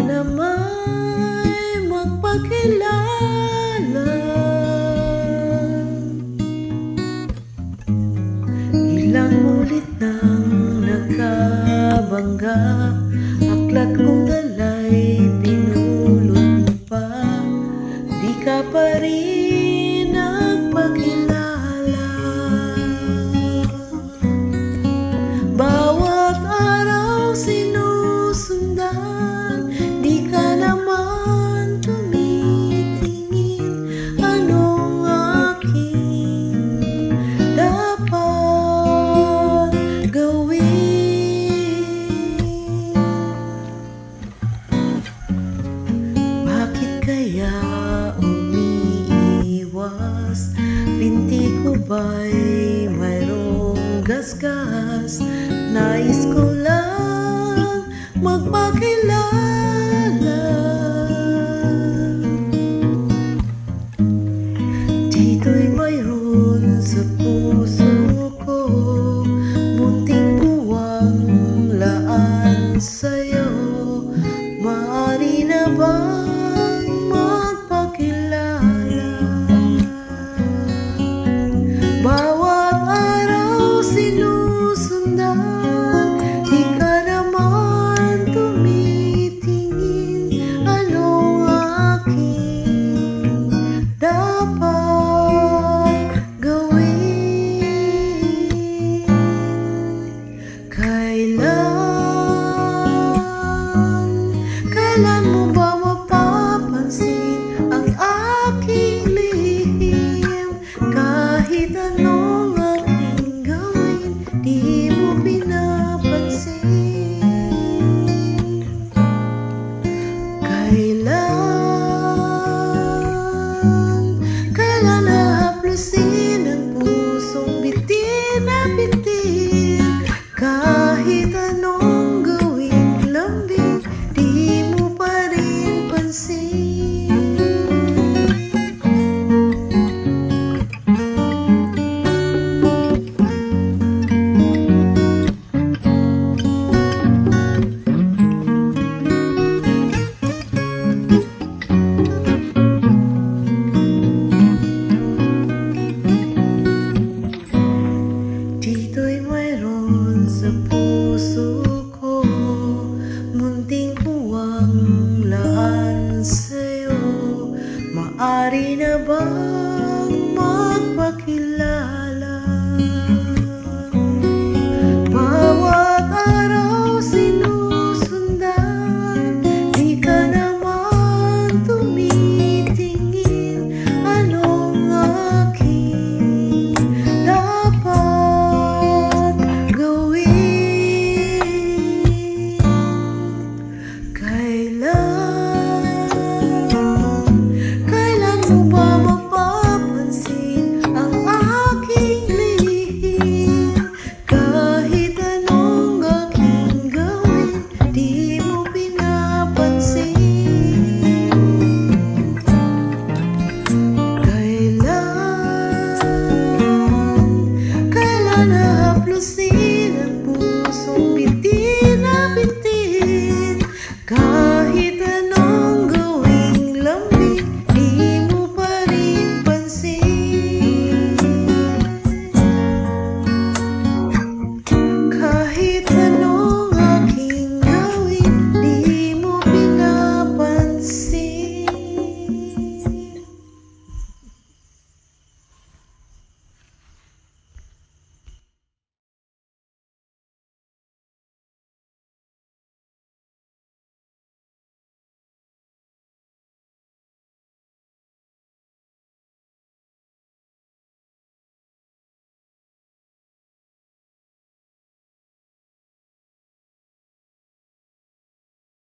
Sana may magpakilala, ilang ulit nang nakabangga, aklat kong dala'y pinulot mo pa, di ka pa rin nagpakilala. Bawat araw sinusundan, di ka naman tumitingin. Anong aking dapat gawin? Bakit kaya umiiwas? Binti ko ba'y mayroong gasgas? Nais ko lang magpakilala. Dito'y mayroon sa puso ko, munting buwang laan sa'yo. Maaari na bang magpakilala? Bawat araw sinusundan, di ka naman tumitingin. Anong aking dapat gawin? Kailan mo